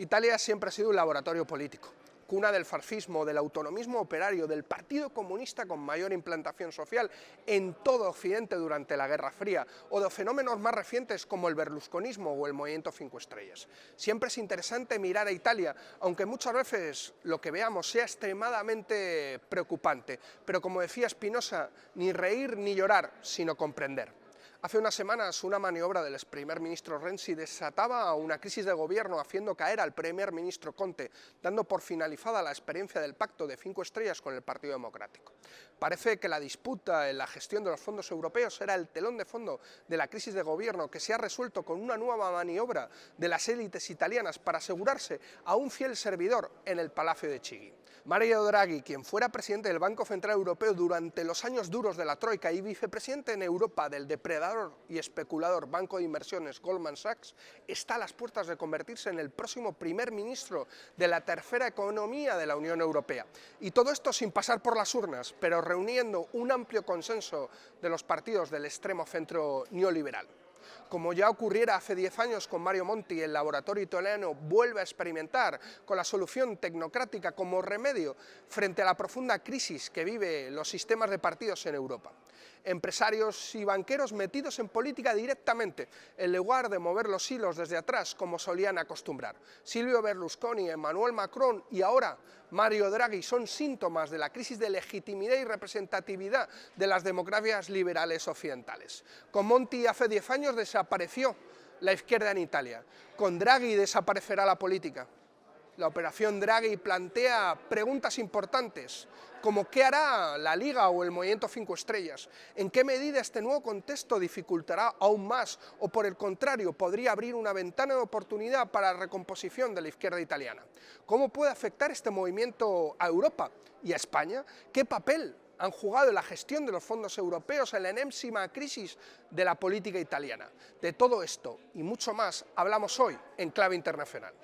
Italia siempre ha sido un laboratorio político, cuna del fascismo, del autonomismo operario, del Partido Comunista con mayor implantación social en todo Occidente durante la Guerra Fría, o de fenómenos más recientes como el berlusconismo o el movimiento 5 estrellas. Siempre es interesante mirar a Italia, aunque muchas veces lo que veamos sea extremadamente preocupante, pero como decía Spinoza, ni reír ni llorar, sino comprender. Hace unas semanas una maniobra del ex primer ministro Renzi desataba una crisis de gobierno haciendo caer al primer ministro Conte, dando por finalizada la experiencia del pacto de 5 estrellas con el Partido Democrático. Parece que la disputa en la gestión de los fondos europeos era el telón de fondo de la crisis de gobierno que se ha resuelto con una nueva maniobra de las élites italianas para asegurarse a un fiel servidor en el Palacio de Chigi. Mario Draghi, quien fuera presidente del Banco Central Europeo durante los años duros de la Troika y vicepresidente en Europa del depredador y especulador banco de inversiones Goldman Sachs, está a las puertas de convertirse en el próximo primer ministro de la tercera economía de la Unión Europea. Y todo esto sin pasar por las urnas, pero reuniendo un amplio consenso de los partidos del extremo centro neoliberal. Como ya ocurriera hace 10 años con Mario Monti, el laboratorio italiano vuelve a experimentar con la solución tecnocrática como remedio frente a la profunda crisis que viven los sistemas de partidos en Europa. Empresarios y banqueros metidos en política directamente, en lugar de mover los hilos desde atrás como solían acostumbrar. Silvio Berlusconi, Emmanuel Macron y ahora Mario Draghi son síntomas de la crisis de legitimidad y representatividad de las democracias liberales occidentales. Con Monti hace 10 años desapareció la izquierda en Italia. Con Draghi desaparecerá la política. La operación Draghi plantea preguntas importantes, como ¿qué hará la Liga o el movimiento 5 estrellas? ¿En qué medida este nuevo contexto dificultará aún más o por el contrario podría abrir una ventana de oportunidad para la recomposición de la izquierda italiana? ¿Cómo puede afectar este movimiento a Europa y a España? ¿Qué papel han jugado en la gestión de los fondos europeos en la enésima crisis de la política italiana? De todo esto y mucho más hablamos hoy en Clave Internacional.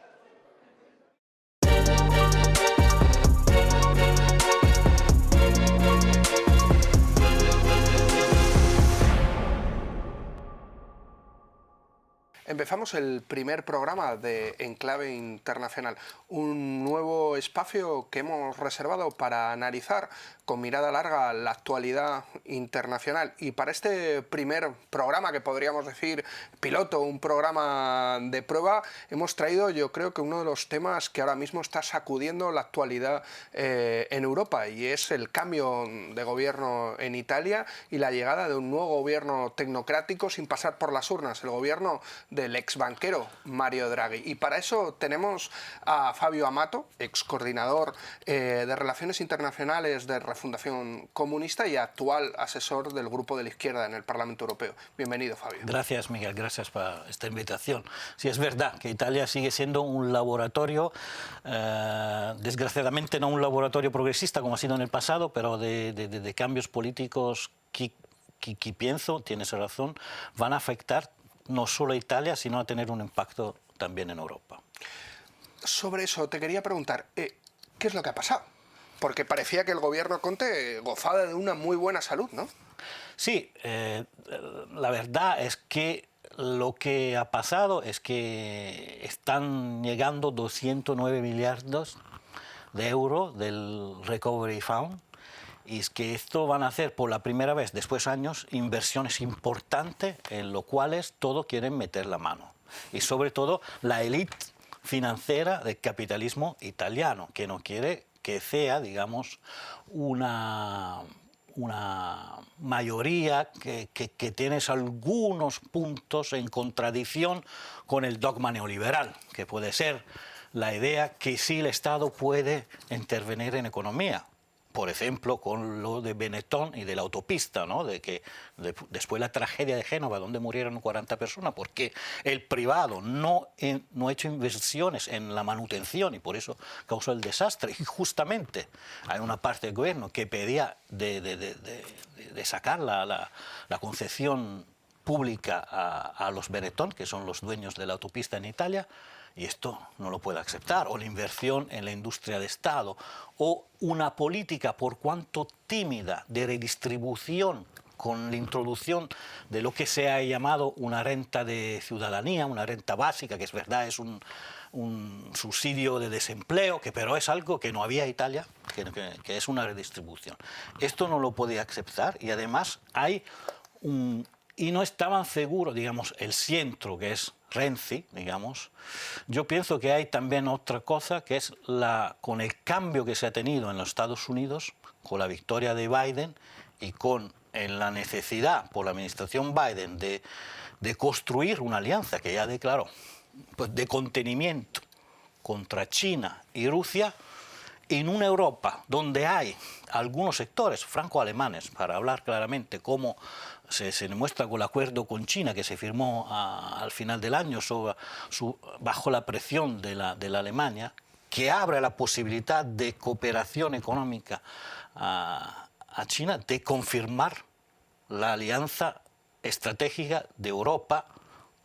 Empezamos el primer programa de Enclave Internacional, un nuevo espacio que hemos reservado para analizar con mirada larga la actualidad internacional. Y para este primer programa, que podríamos decir piloto, un programa de prueba, hemos traído, yo creo que uno de los temas que ahora mismo está sacudiendo la actualidad en Europa, y es el cambio de gobierno en Italia y la llegada de un nuevo gobierno tecnocrático sin pasar por las urnas, el gobierno del ex banquero Mario Draghi. Y para eso tenemos a Fabio Amato, ex coordinador de Relaciones Internacionales de Refundación Comunista y actual asesor del Grupo de la Izquierda en el Parlamento Europeo. Bienvenido, Fabio. Gracias, Miguel, gracias por esta invitación. Sí, es verdad que Italia sigue siendo un laboratorio, desgraciadamente no un laboratorio progresista como ha sido en el pasado, pero de cambios políticos que pienso, tienes razón, van a afectar no solo a Italia, sino a tener un impacto también en Europa. Sobre eso te quería preguntar, ¿qué es lo que ha pasado? Porque parecía que el gobierno Conte gozaba de una muy buena salud, ¿no? Sí, la verdad es que lo que ha pasado es que están llegando 209 millardos de euros del Recovery Fund. Y es que esto van a hacer por la primera vez, después de años, inversiones importantes en lo cuales todos quieren meter la mano. Y sobre todo la élite financiera del capitalismo italiano, que no quiere que sea, digamos, una mayoría que tiene algunos puntos en contradicción con el dogma neoliberal, que puede ser la idea que sí el Estado puede intervenir en economía. Por ejemplo, con lo de Benetton y de la autopista, ¿no? De que después la tragedia de Génova, donde murieron 40 personas, porque el privado no ha hecho inversiones en la manutención y por eso causó el desastre. Y justamente hay una parte del gobierno que pedía de sacar la concesión pública a los Benetton, que son los dueños de la autopista en Italia, y esto no lo puede aceptar, o la inversión en la industria de Estado, o una política por cuanto tímida de redistribución con la introducción de lo que se ha llamado una renta de ciudadanía, una renta básica, que es verdad, es un un subsidio de desempleo, pero es algo que no había Italia, que es una redistribución. Esto no lo podía aceptar y además hay y no estaban seguros, digamos, el centro, que es Renzi, digamos. Yo pienso que hay también otra cosa, que es con el cambio que se ha tenido en los Estados Unidos, con la victoria de Biden y con la necesidad por la administración Biden de construir una alianza que ya declaró, pues, de contenimiento contra China y Rusia, en una Europa donde hay algunos sectores franco-alemanes, para hablar claramente cómo se demuestra con el acuerdo con China que se firmó al final del año bajo la presión de la Alemania, que abre la posibilidad de cooperación económica a China, de confirmar la alianza estratégica de Europa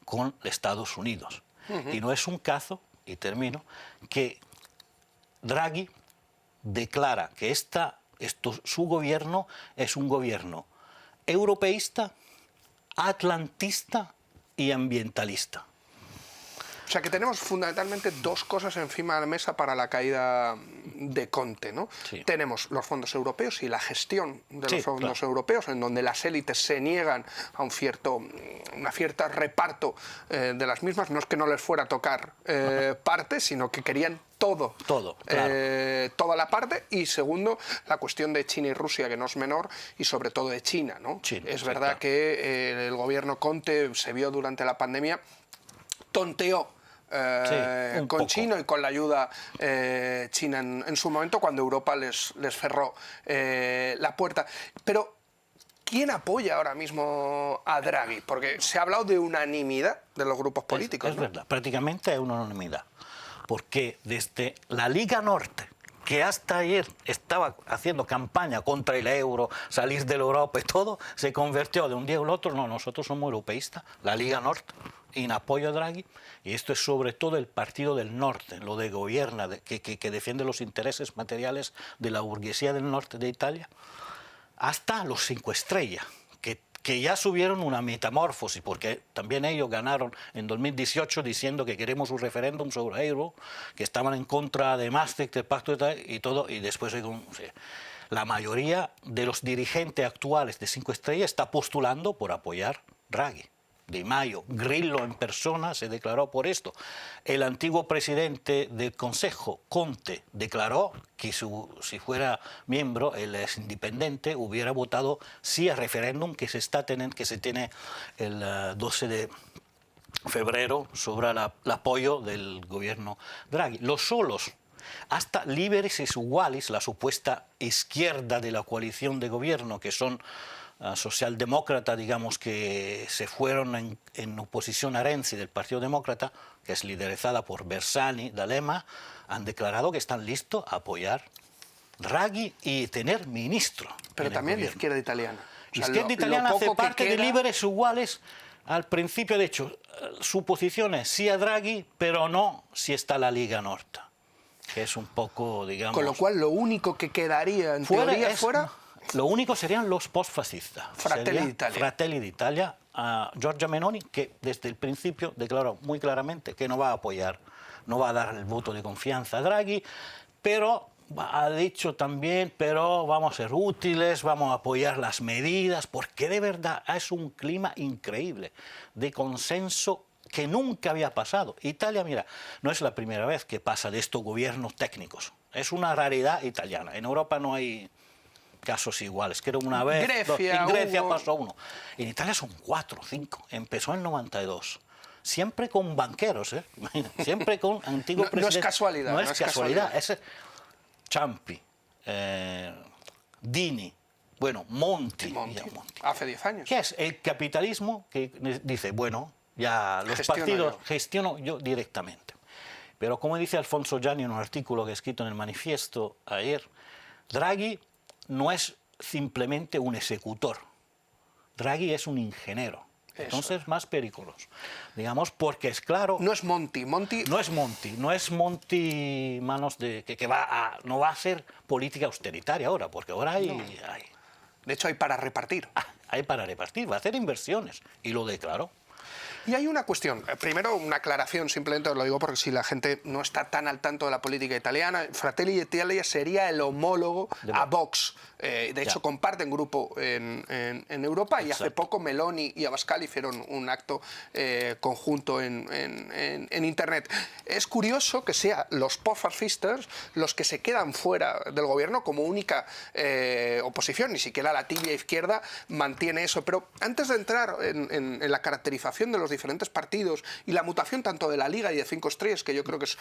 con Estados Unidos. Y no es un caso, y termino, que Draghi declara que su gobierno es un gobierno europeísta, atlantista y ambientalista. O sea que tenemos fundamentalmente dos cosas encima de la mesa para la caída de Conte, ¿no? Sí. Tenemos los fondos europeos y la gestión de los fondos europeos, en donde las élites se niegan a un cierto reparto de las mismas. No es que no les fuera a tocar parte, sino que querían todo, claro. Toda la parte. Y segundo, la cuestión de China y Rusia, que no es menor, y sobre todo de China, ¿no? China, es verdad, claro, que el gobierno Conte se vio durante la pandemia, tonteó con poco. China y con la ayuda china en su momento, cuando Europa les cerró la puerta. Pero ¿quién apoya ahora mismo a Draghi? Porque se ha hablado de unanimidad de los grupos políticos. Es verdad, prácticamente hay una unanimidad. Porque desde la Liga Norte, que hasta ayer estaba haciendo campaña contra el euro, salir de la Europa y todo, se convirtió de un día al otro. No, nosotros somos europeístas, la Liga Norte, en apoyo a Draghi, y esto es sobre todo el Partido del Norte, lo de gobierna, que defiende los intereses materiales de la burguesía del norte de Italia, hasta los 5 estrellas, que ya subieron una metamorfosis, porque también ellos ganaron en 2018 diciendo que queremos un referéndum sobre euro, que estaban en contra de Maastricht, del pacto y todo, y después la mayoría de los dirigentes actuales de 5 estrellas está postulando por apoyar Draghi. Di Maio, Grillo en persona se declaró por esto. El antiguo presidente del Consejo, Conte, declaró que si fuera miembro, él es independiente, hubiera votado sí al referéndum que se tiene el 12 de febrero sobre el apoyo del gobierno Draghi. Los solos, hasta Liberis e Igualis, la supuesta izquierda de la coalición de gobierno, que son socialdemócrata, digamos, que se fueron en oposición a Renzi del Partido Demócrata, que es liderizada por Bersani, D'Alema, han declarado que están listos a apoyar Draghi y tener ministro. Pero también la izquierda italiana. La izquierda italiana hace parte de Liberis Iguales. Al principio, de hecho, su posición es sí a Draghi, pero no si está la Liga Norte, que es un poco, digamos... Con lo cual, lo único que quedaría en teoría fuera... Lo único serían los postfascistas. Fratelli d'Italia, a Giorgia Meloni, que desde el principio declaró muy claramente que no va a apoyar, no va a dar el voto de confianza a Draghi, pero ha dicho también, pero vamos a ser útiles, vamos a apoyar las medidas, porque de verdad es un clima increíble de consenso que nunca había pasado. Italia, mira, no es la primera vez que pasa de estos gobiernos técnicos, es una raridad italiana. En Europa no hay casos iguales, creo una vez, en Grecia pasó uno. En Italia son 4 o 5, empezó en 92. Siempre con banqueros, siempre con antiguos presidentes. No es casualidad. No es casualidad. Es Ciampi, Dini, bueno, Monti. Hace 10 años. ¿Qué es el capitalismo que dice, bueno, ya los partidos gestiono yo directamente? Pero como dice Alfonso Gianni en un artículo que he escrito en el Manifiesto ayer, Draghi no es simplemente un ejecutor. Draghi es un ingeniero. Entonces, más peligroso. Digamos, porque es claro... No es Monti. No es Monti manos de... que no va a ser política austeritaria ahora, porque ahora hay... De hecho, hay para repartir. Hay para repartir, va a hacer inversiones. Y lo declaró. Y hay una cuestión, primero una aclaración, simplemente os lo digo porque si la gente no está tan al tanto de la política italiana, Fratelli d'Italia sería el homólogo a Vox. De hecho, comparten grupo en Europa. Y hace poco Meloni y Abascal hicieron un acto conjunto en Internet. Es curioso que sean los post-fascistas los que se quedan fuera del gobierno como única oposición, ni siquiera la tibia izquierda mantiene eso. Pero antes de entrar en la caracterización de los diferentes partidos y la mutación tanto de la Liga y de 5 Estrellas, que yo creo que es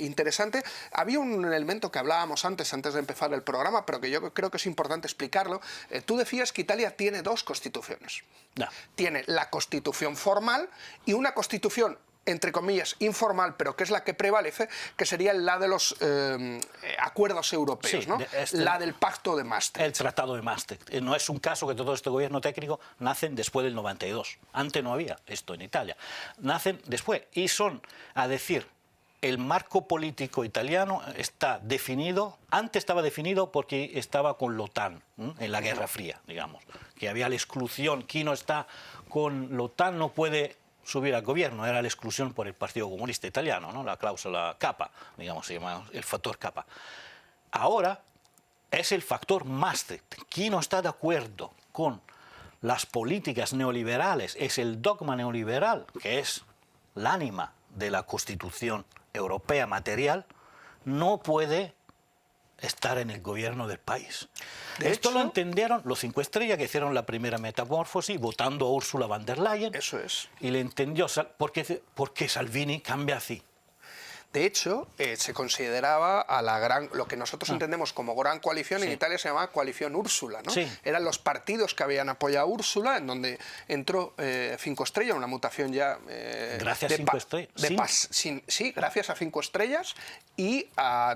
interesante, había un elemento que hablábamos antes de empezar el programa, pero que yo creo que es importante explicarlo. Tú decías que Italia tiene 2 constituciones. No. Tiene la constitución formal y una constitución entre comillas, informal, pero que es la que prevalece, que sería la de los acuerdos europeos, sí, ¿no? La del Pacto de Maastricht. El Tratado de Maastricht. No es un caso que todo este gobierno técnico nacen después del 92. Antes no había esto en Italia. Nacen después y son, a decir, el marco político italiano está definido, antes estaba definido porque estaba con la OTAN, en la Guerra Fría, digamos, que había la exclusión. Quien no está con la OTAN no puede subir al gobierno, era la exclusión por el Partido Comunista Italiano, ¿no? La cláusula Kappa, digamos, se llama el factor Kappa. Ahora es el factor Maastricht. Quien no está de acuerdo con las políticas neoliberales, es el dogma neoliberal, que es el ánima de la Constitución Europea material, no puede estar en el gobierno del país. Esto lo entendieron los 5 Estrellas, que hicieron la primera metamorfosis votando a Ursula von der Leyen. Eso es. Y le entendió porque Salvini cambia así. De hecho, se consideraba a lo que nosotros entendemos como gran coalición, en Italia se llamaba coalición Úrsula, ¿no? Sí. Eran los partidos que habían apoyado a Úrsula, en donde entró 5 Estrellas, una mutación ya... gracias a 5 Estrellas. Sí, gracias a 5 Estrellas y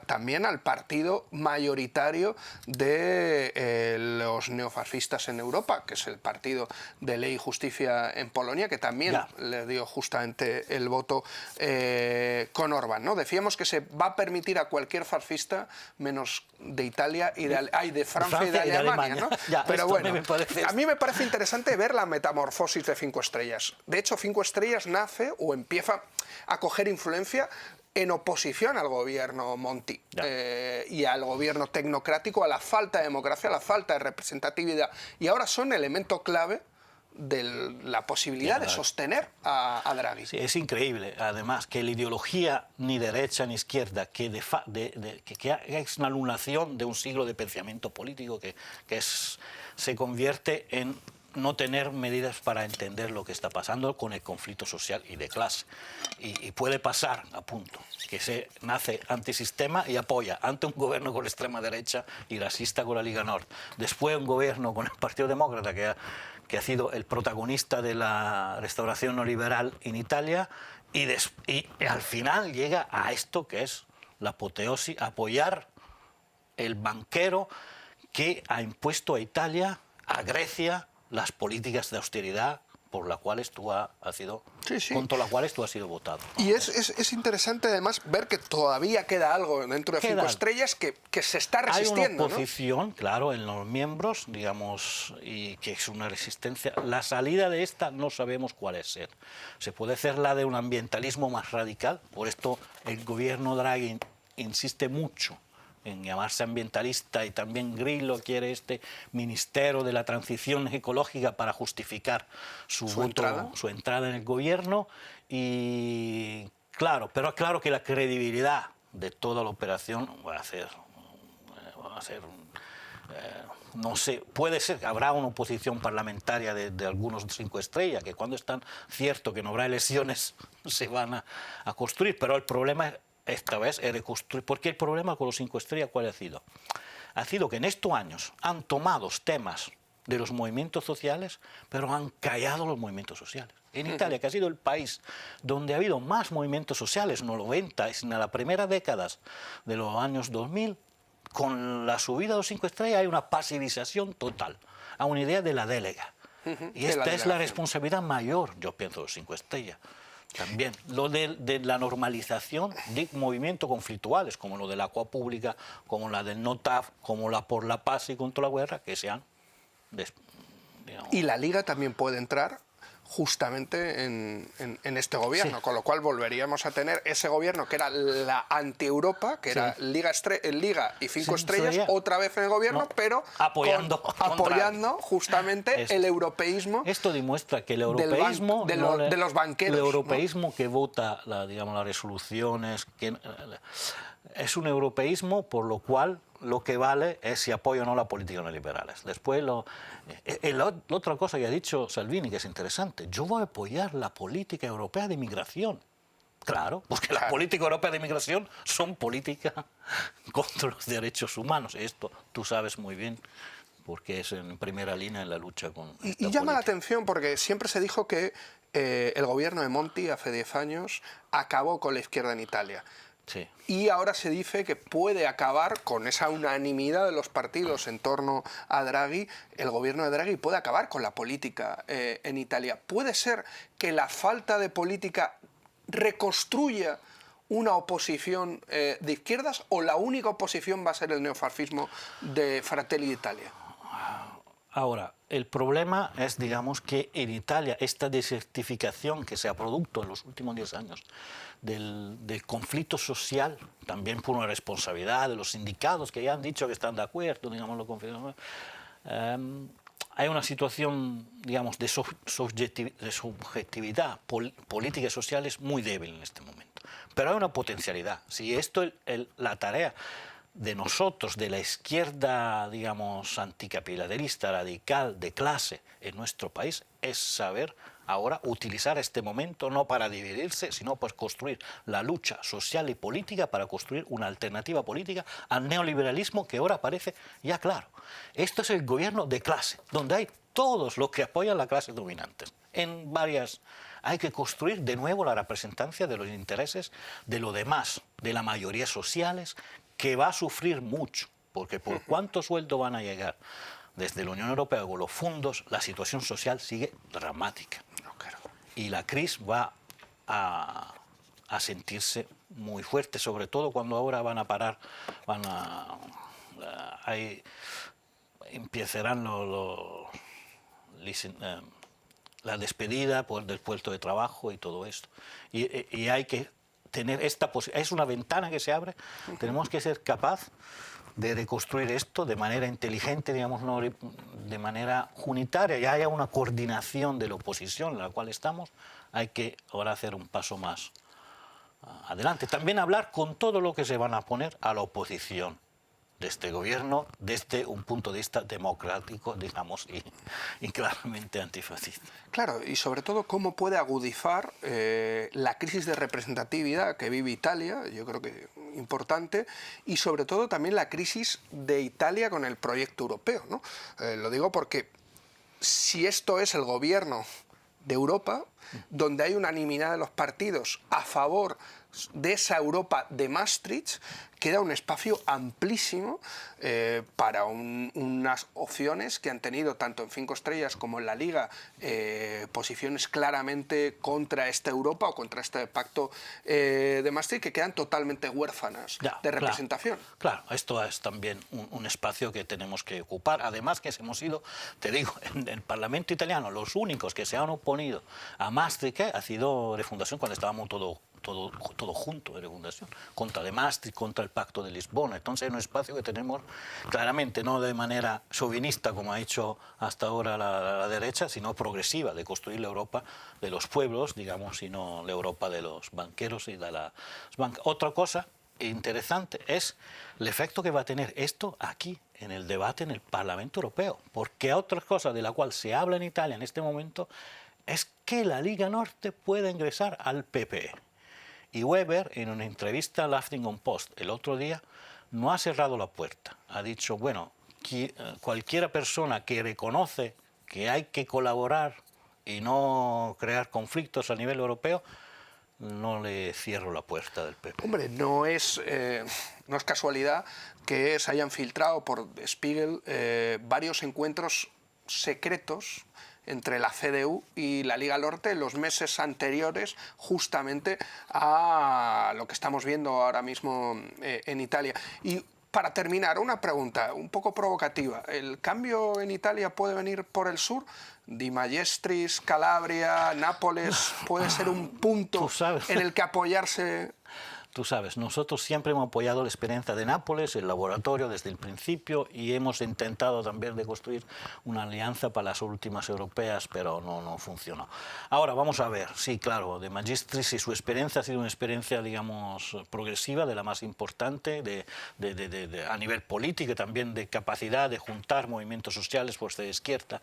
también al partido mayoritario de los neofascistas en Europa, que es el Partido de Ley y Justicia en Polonia, que también le dio justamente el voto con Orbán, ¿no? Decíamos que se va a permitir a cualquier fascista, menos de Italia y de Francia y de Alemania, ¿no? Pero bueno, a mí me parece interesante ver la metamorfosis de 5 Estrellas. De hecho, 5 Estrellas nace o empieza a coger influencia en oposición al gobierno Monti y al gobierno tecnocrático, a la falta de democracia, a la falta de representatividad. Y ahora son elemento clave de la posibilidad de sostener a Draghi. Sí, es increíble, además, que la ideología ni derecha ni izquierda, que es una anulación de un siglo de pensamiento político se convierte en no tener medidas para entender lo que está pasando con el conflicto social y de clase. Y puede pasar, a punto, que se nace antisistema y apoya ante un gobierno con la extrema derecha y racista con la Liga Nord. Después un gobierno con el Partido Demócrata que ha sido el protagonista de la restauración neoliberal en Italia y al final llega a esto que es la apoteosis, apoyar el banquero que ha impuesto a Italia, a Grecia, las políticas de austeridad por las cuales tú has sido, contra las cuales tú has sido votado, ¿no? Y es interesante además ver que todavía queda algo dentro de 5 Estrellas que se está resistiendo. Hay una oposición, ¿no? Claro, en los miembros, digamos, y que es una resistencia. La salida de esta no sabemos cuál es ser. Se puede hacer la de un ambientalismo más radical, por esto el gobierno Draghi insiste mucho en llamarse ambientalista, y también Grillo quiere este ministerio de la transición ecológica para justificar su entrada en el gobierno. Y claro, pero claro que la credibilidad de toda la operación va a ser no sé, puede ser que habrá una oposición parlamentaria de algunos 5 Estrellas, que cuando están cierto que no habrá elecciones se van a construir, pero el problema esta vez es reconstruir. Porque el problema con los 5 Estrellas, ¿cuál ha sido? Ha sido que en estos años han tomado temas de los movimientos sociales, pero han callado los movimientos sociales. En Italia, que ha sido el país donde ha habido más movimientos sociales, en los 90, en la primera década de los años 2000, con la subida de los 5 Estrellas hay una pasivización total, a una idea de la délega. Y esta es la responsabilidad mayor, yo pienso, de los 5 Estrellas. También lo de la normalización de movimientos conflictuales, como lo de la agua pública, como la del NOTAF, como la por la paz y contra la guerra, que sean... Y la Liga también puede entrar justamente en este gobierno, Sí. con lo cual volveríamos a tener ese gobierno que era la anti-Europa, que era Liga y 5 Sí, estrellas, sería- otra vez en el gobierno, no, pero apoyando apoyando justamente Esto. el europeísmo Esto demuestra que el del europeísmo de los banqueros. el ¿no? europeísmo que vota digamos, las resoluciones, es un europeísmo por lo cual lo que vale es si apoya o no la política neoliberales. Después, la otra cosa que ha dicho Salvini, que es interesante, yo voy a apoyar la política europea de inmigración. Claro, porque la política europea de inmigración son políticas contra los derechos humanos. Esto tú sabes muy bien, porque es en primera línea en la lucha con esta Y llama la política. atención porque siempre se dijo que el gobierno de Monti hace 10 años acabó con la izquierda en Italia. Sí. Y ahora se dice que puede acabar con esa unanimidad de los partidos en torno a Draghi, el gobierno de Draghi puede acabar con la política en Italia. ¿Puede ser que la falta de política reconstruya una oposición de izquierdas o la única oposición va a ser el neofascismo de Fratelli d'Italia? Ahora, el problema es, digamos, que en Italia esta desertificación que se ha producido en los últimos 10 años del conflicto social, también por una responsabilidad de los sindicatos que ya han dicho que están de acuerdo, digamos, hay una situación, digamos, de subjetividad política y social es muy débil en este momento. Pero hay una potencialidad. Si esto es la tarea de nosotros, de la izquierda, digamos, anticapitalista, radical, de clase en nuestro país, es saber ahora utilizar este momento no para dividirse, sino para construir la lucha social y política, para construir una alternativa política al neoliberalismo que ahora parece ya claro. Esto es el gobierno de clase, donde hay todos los que apoyan la clase dominante. En varias... Hay que construir de nuevo la representancia de los intereses de los demás, de las mayorías sociales, que va a sufrir mucho, porque por cuánto sueldo van a llegar desde la Unión Europea con los fondos, la situación social sigue dramática. Y la crisis va a sentirse muy fuerte, sobre todo cuando ahora van a parar, empezarán la despedida del puesto de trabajo y todo esto. Y hay que tener esta posibilidad, es una ventana que se abre, tenemos que ser capaz de reconstruir esto de manera inteligente, digamos, no de manera unitaria, ya haya una coordinación de la oposición en la cual estamos, hay que ahora hacer un paso más adelante. También hablar con todo lo que se van a poner a la oposición de este gobierno desde un punto de vista democrático, digamos, y claramente antifascista. Claro, y sobre todo cómo puede agudizar la crisis de representatividad que vive Italia, yo creo que importante, y sobre todo también la crisis de Italia con el proyecto europeo, ¿no? Lo digo porque si esto es el gobierno de Europa, donde hay unanimidad de los partidos a favor de esa Europa de Maastricht, queda un espacio amplísimo para unas opciones que han tenido tanto en 5 estrellas como en la Liga posiciones claramente contra esta Europa o contra este pacto de Maastricht, que quedan totalmente huérfanas de representación. Claro, esto es también un espacio que tenemos que ocupar. Además que hemos sido, te digo, en el Parlamento italiano, los únicos que se han oponido a Maastricht ha sido Refundación cuando estábamos todo junto de Refundación, contra de Maastricht, contra el Pacto de Lisbona. Entonces es un espacio que tenemos claramente, no de manera chauvinista, como ha dicho hasta ahora la derecha, sino progresiva, de construir la Europa de los pueblos, digamos, y no la Europa de los banqueros y de las bancas. Otra cosa interesante es el efecto que va a tener esto aquí, en el debate en el Parlamento Europeo, porque otra cosa de la cual se habla en Italia en este momento es que la Liga Norte puede ingresar al PPE. Y Weber, en una entrevista al Huffington Post el otro día, no ha cerrado la puerta. Ha dicho, bueno, cualquier persona que reconoce que hay que colaborar y no crear conflictos a nivel europeo, no le cierro la puerta del PP. Hombre, no es casualidad que se hayan filtrado por Spiegel varios encuentros secretos entre la CDU y la Liga Norte en los meses anteriores justamente a lo que estamos viendo ahora mismo en Italia. Y Para terminar, una pregunta un poco provocativa. ¿El cambio en Italia puede venir por el sur? Di Magistris, Calabria, Nápoles, ¿puede ser un punto en el que apoyarse? Tú sabes, nosotros siempre hemos apoyado la experiencia de Nápoles, el laboratorio desde el principio, y hemos intentado también de construir una alianza para las últimas europeas, pero no funcionó. Ahora, vamos a ver, sí, claro, De Magistris y su experiencia ha sido una experiencia, digamos, progresiva, de la más importante a nivel político y también de capacidad de juntar movimientos sociales, fuerza de izquierda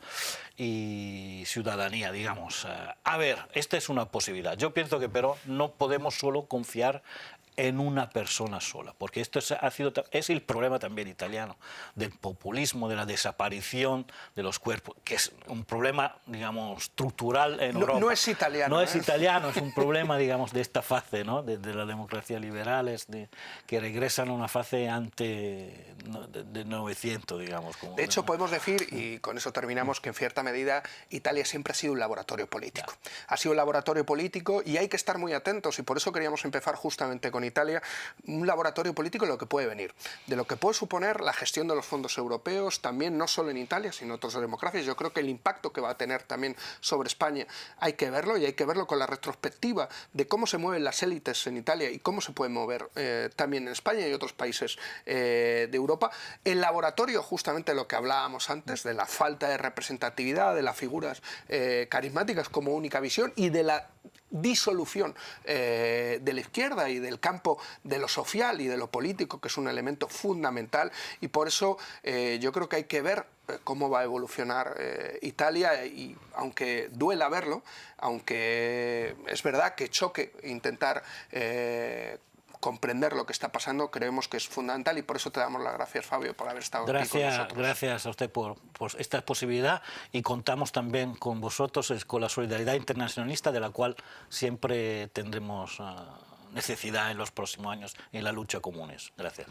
y ciudadanía, digamos. A ver, esta es una posibilidad. Yo pienso que, pero no podemos solo confiar en una persona sola, porque esto es el problema también italiano, del populismo, de la desaparición de los cuerpos, que es un problema, digamos, estructural en Europa. No es italiano. No es italiano, es un problema, digamos, de esta fase, ¿no? de la democracia liberales, que regresan a una fase de 900, digamos. Como de hecho, podemos decir, y con eso terminamos, que en cierta medida Italia siempre ha sido un laboratorio político. Ha sido un laboratorio político y hay que estar muy atentos, y por eso queríamos empezar justamente con Italia, un laboratorio político de lo que puede venir, de lo que puede suponer la gestión de los fondos europeos, también no solo en Italia, sino en otras democracias. Yo creo que el impacto que va a tener también sobre España hay que verlo, y hay que verlo con la retrospectiva de cómo se mueven las élites en Italia y cómo se puede mover también en España y otros países de Europa. El laboratorio, justamente lo que hablábamos antes, de la falta de representatividad, de las figuras carismáticas como única visión y de la disolución de la izquierda y del campo de lo social y de lo político, que es un elemento fundamental, y por eso yo creo que hay que ver cómo va a evolucionar Italia, y aunque duela verlo, aunque es verdad que choque intentar comprender lo que está pasando, creemos que es fundamental, y por eso te damos las gracias, Fabio, por haber estado aquí con nosotros. Gracias a usted por esta posibilidad, y contamos también con vosotros, con la solidaridad internacionalista, de la cual siempre tendremos necesidad en los próximos años en la lucha comunes. Gracias.